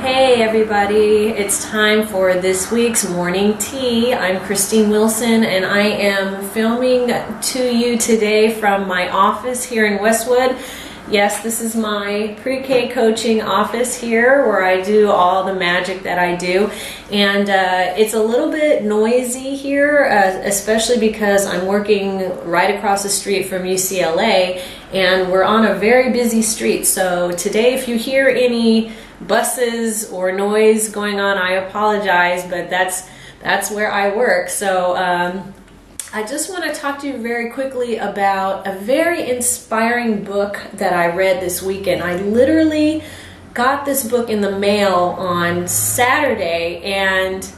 Hey everybody, it's time for this week's morning tea. I'm Christine Wilson and I am filming to you today from my office here in Westwood. Yes, this is my pre-K coaching office here where I do all the magic that I do. And it's a little bit noisy here, especially because I'm working right across the street from UCLA and we're on a very busy street. So today if you hear any buses or noise going on, I apologize, but that's where I work. So I just want to talk to you very quickly about a very inspiring book that I read this weekend. I literally got this book in the mail on Saturday, and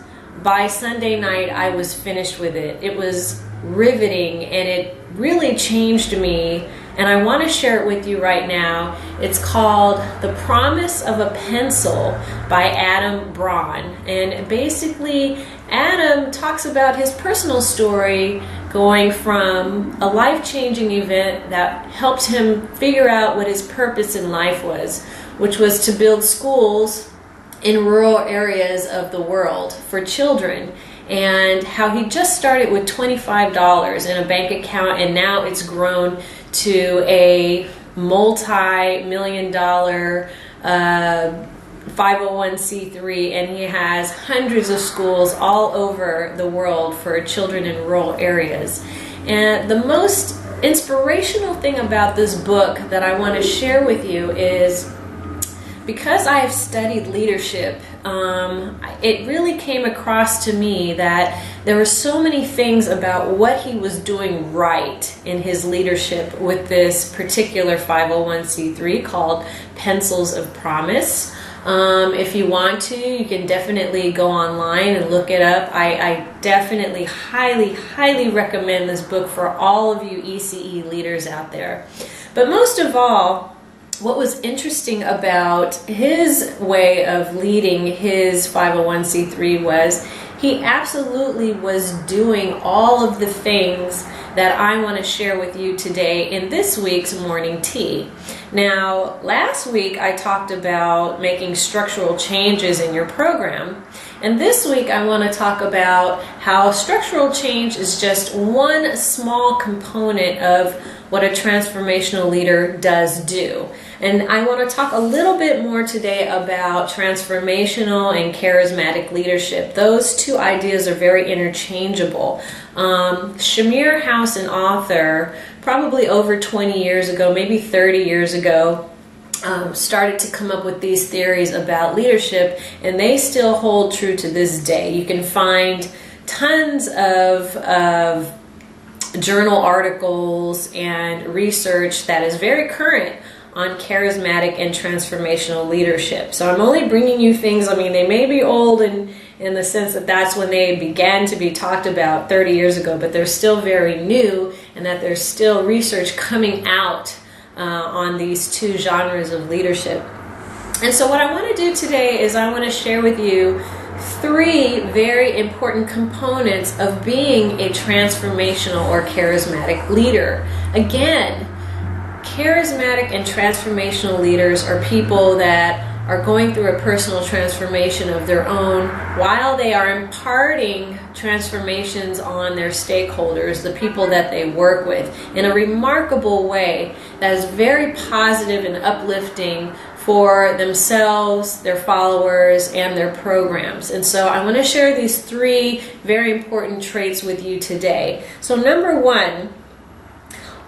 by Sunday night I was finished with it. It was riveting and it really changed me, and I want to share it with you right now. It's called The Promise of a Pencil by Adam Braun. And basically, Adam talks about his personal story going from a life-changing event that helped him figure out what his purpose in life was, which was to build schools in rural areas of the world for children, and how he just started with $25 in a bank account, and now it's grown to a multi-million-dollar 501c3, and he has hundreds of schools all over the world for children in rural areas. And the most inspirational thing about this book that I want to share with you is, because I have studied leadership, it really came across to me that there were so many things about what he was doing right in his leadership with this particular 501c3 called Pencils of Promise. If you want to, you can definitely go online and look it up. I definitely highly recommend this book for all of you ECE leaders out there. But most of all, what was interesting about his way of leading his 501c3 was he absolutely was doing all of the things that I want to share with you today in this week's morning tea. Now, last week I talked about making structural changes in your program, and this week I want to talk about how structural change is just one small component of what a transformational leader does do. And I want to talk a little bit more today about transformational and charismatic leadership. Those two ideas are very interchangeable. Shamir House, an author, probably over 20 years ago, maybe 30 years ago, started to come up with these theories about leadership, and they still hold true to this day. You can find tons of journal articles and research that is very current on charismatic and transformational leadership. So I'm only bringing you things, they may be old in the sense that that's when they began to be talked about 30 years ago, but they're still very new, and that there's still research coming out on these two genres of leadership. And so what I want to do today is I want to share with you three very important components of being a transformational or charismatic leader. Again, charismatic and transformational leaders are people that are going through a personal transformation of their own while they are imparting transformations on their stakeholders, the people that they work with, in a remarkable way that is very positive and uplifting for themselves, their followers, and their programs. And so I want to share these three very important traits with you today. So number one,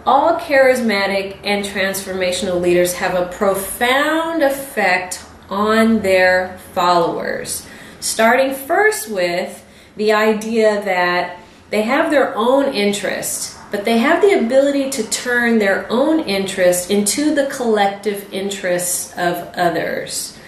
all charismatic and transformational leaders have a profound effect on their followers. Starting first with the idea that they have their own interest, but they have the ability to turn their own interest into the collective interests of others.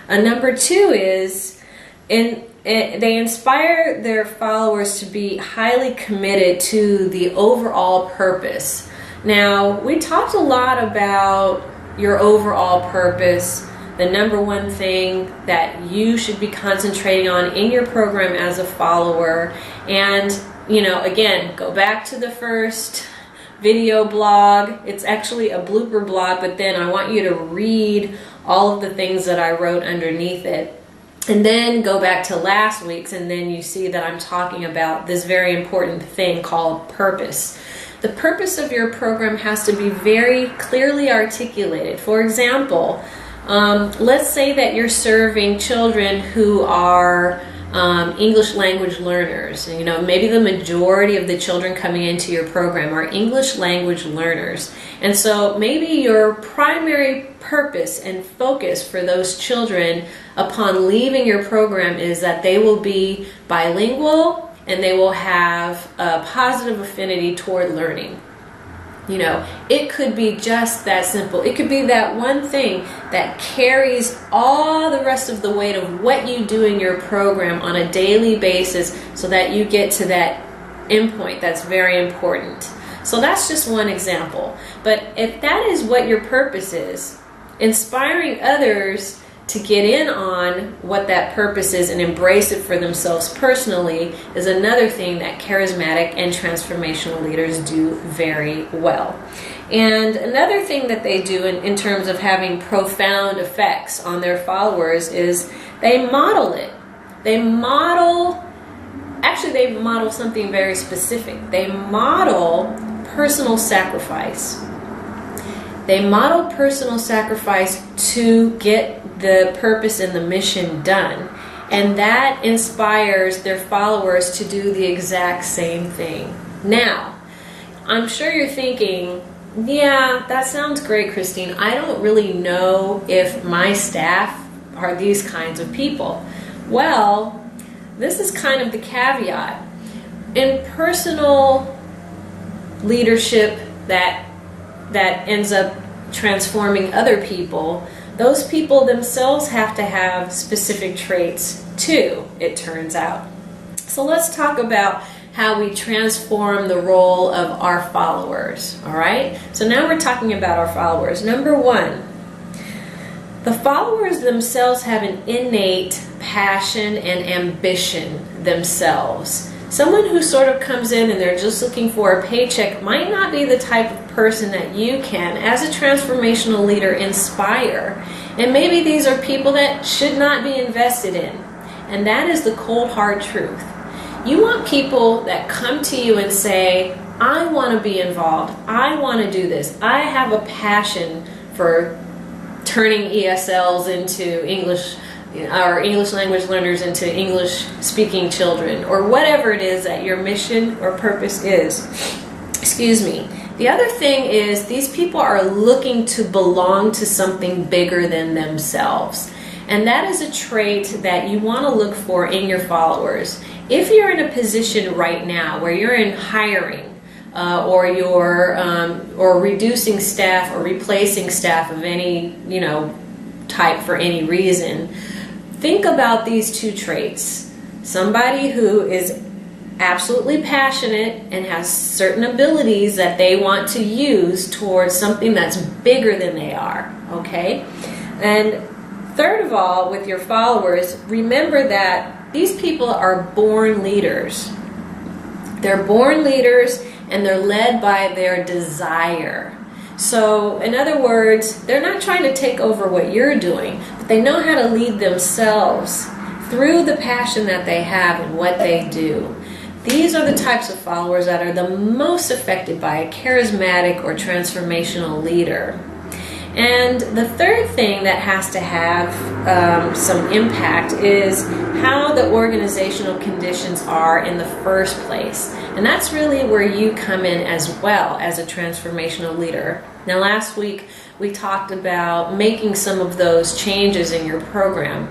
Number two is they inspire their followers to be highly committed to the overall purpose. Now, we talked a lot about your overall purpose, the number one thing that you should be concentrating on in your program as a follower. And, again, go back to the first video blog. It's actually a blooper blog, but then I want you to read all of the things that I wrote underneath it. And then go back to last week's, and then you see that I'm talking about this very important thing called purpose. The purpose of your program has to be very clearly articulated. For example, let's say that you're serving children who are English language learners. You know, maybe the majority of the children coming into your program are English language learners. And so maybe your primary purpose and focus for those children upon leaving your program is that they will be bilingual and they will have a positive affinity toward learning. You know, it could be just that simple. It could be that one thing that carries all the rest of the weight of what you do in your program on a daily basis so that you get to that endpoint that's very important. So that's just one example. But if that is what your purpose is, inspiring others to get in on what that purpose is and embrace it for themselves personally is another thing that charismatic and transformational leaders do very well. And another thing that they do in terms of having profound effects on their followers is they model it. They model something very specific. They model personal sacrifice. They model personal sacrifice to get the purpose and the mission done. And that inspires their followers to do the exact same thing. Now, I'm sure you're thinking, yeah, that sounds great, Christine. I don't really know if my staff are these kinds of people. Well, this is kind of the caveat. In personal leadership that ends up transforming other people, those people themselves have to have specific traits too, it turns out. So let's talk about how we transform the role of our followers, all right? So now we're talking about our followers. Number one, the followers themselves have an innate passion and ambition themselves. Someone who sort of comes in and they're just looking for a paycheck might not be the type of person that you can, as a transformational leader, inspire. And maybe these are people that should not be invested in. And that is the cold, hard truth. You want people that come to you and say, I want to be involved. I want to do this. I have a passion for turning ESLs into English, or English language learners into English speaking children, or whatever it is that your mission or purpose is. Excuse me. The other thing is these people are looking to belong to something bigger than themselves. And that is a trait that you want to look for in your followers. If you're in a position right now where you're in hiring, or you're or reducing staff or replacing staff of any type for any reason, think about these two traits. Somebody who is absolutely passionate and has certain abilities that they want to use towards something that's bigger than they are, okay? And third of all, with your followers, remember that these people are born leaders. They're born leaders and they're led by their desire. So, in other words, they're not trying to take over what you're doing, but they know how to lead themselves through the passion that they have and what they do. These are the types of followers that are the most affected by a charismatic or transformational leader. And the third thing that has to have some impact is how the organizational conditions are in the first place. And that's really where you come in as well as a transformational leader. Now, last week we talked about making some of those changes in your program.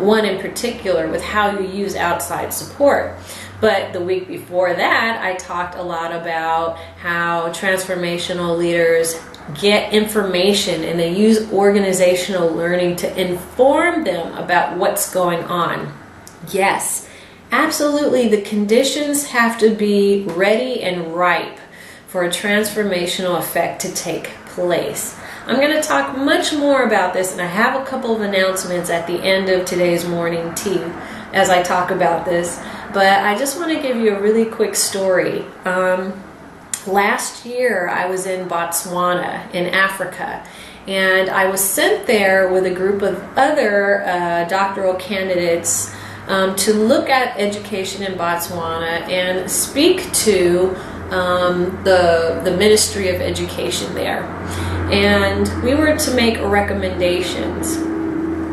One in particular with how you use outside support. But the week before that, I talked a lot about how transformational leaders get information and they use organizational learning to inform them about what's going on. Yes, absolutely, the conditions have to be ready and ripe for a transformational effect to take place. I'm going to talk much more about this, and I have a couple of announcements at the end of today's morning tea as I talk about this. But I just want to give you a really quick story. Last year I was in Botswana in Africa, And I was sent there with a group of other doctoral candidates to look at education in Botswana and speak to the Ministry of Education there. And we were to make recommendations.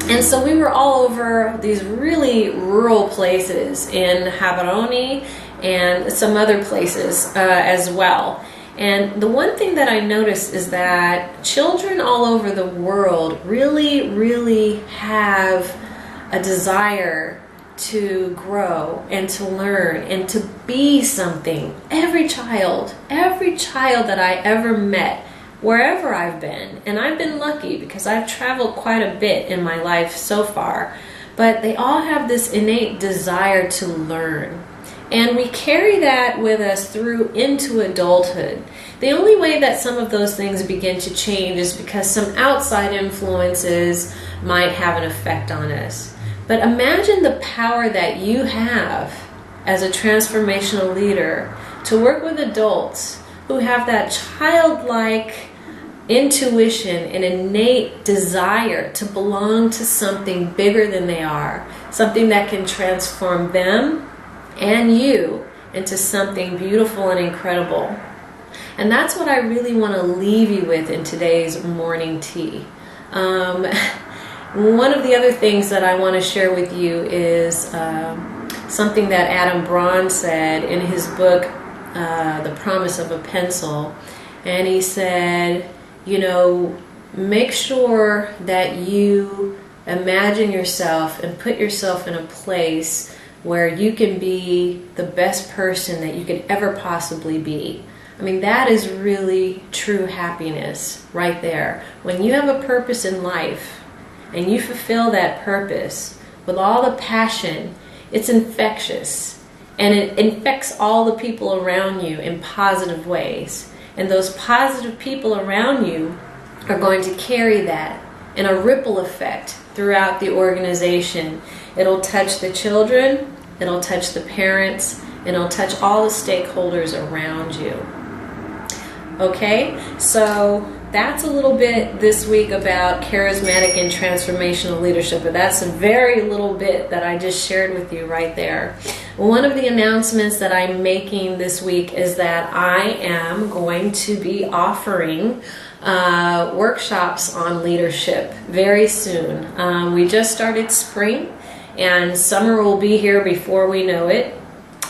And so we were all over these really rural places in Gaborone and some other places as well. And the one thing that I noticed is that children all over the world really, really have a desire to grow and to learn and to be something. Every child that I ever met, wherever I've been, and I've been lucky because I've traveled quite a bit in my life so far, but they all have this innate desire to learn. And we carry that with us through into adulthood. The only way that some of those things begin to change is because some outside influences might have an effect on us. But imagine the power that you have as a transformational leader to work with adults who have that childlike intuition and innate desire to belong to something bigger than they are, something that can transform them and you into something beautiful and incredible. And that's what I really want to leave you with in today's morning tea. One of the other things that I want to share with you is something that Adam Braun said in his book, The Promise of a Pencil. And he said, make sure that you imagine yourself and put yourself in a place where you can be the best person that you could ever possibly be. I mean, that is really true happiness right there. When you have a purpose in life and you fulfill that purpose with all the passion, it's infectious. And it infects all the people around you in positive ways. And those positive people around you are going to carry that in a ripple effect throughout the organization. It'll touch the children, it'll touch the parents, and it'll touch all the stakeholders around you. Okay, so that's a little bit this week about charismatic and transformational leadership, but that's a very little bit that I just shared with you right there. One of the announcements that I'm making this week is that I am going to be offering workshops on leadership very soon. We just started spring, and summer will be here before we know it.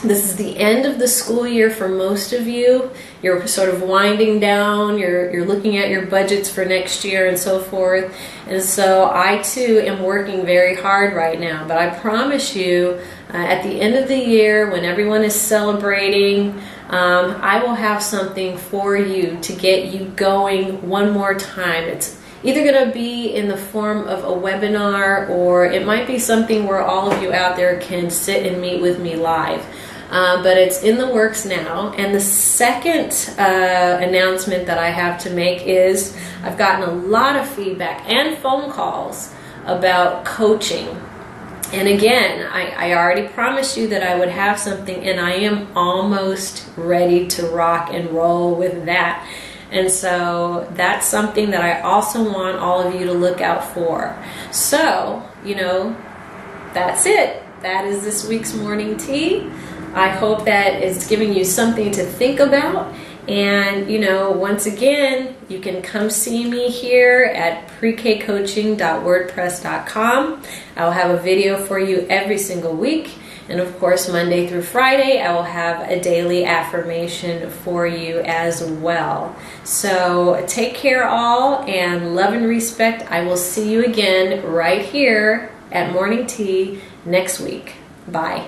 This is the end of the school year for most of you. You're sort of winding down, you're looking at your budgets for next year and so forth. And so I too am working very hard right now. But I promise you, at the end of the year, when everyone is celebrating, I will have something for you to get you going one more time. It's either going to be in the form of a webinar, or it might be something where all of you out there can sit and meet with me live. But it's in the works now. And the second announcement that I have to make is I've gotten a lot of feedback and phone calls about coaching. And again, I already promised you that I would have something, and I am almost ready to rock and roll with that. And so that's something that I also want all of you to look out for. So, that's it. That is this week's morning tea. I hope that it's giving you something to think about. And, once again, you can come see me here at prekcoaching.wordpress.com. I'll have a video for you every single week. And of course, Monday through Friday, I will have a daily affirmation for you as well. So take care all, and love and respect. I will see you again right here at Morning Tea next week. Bye.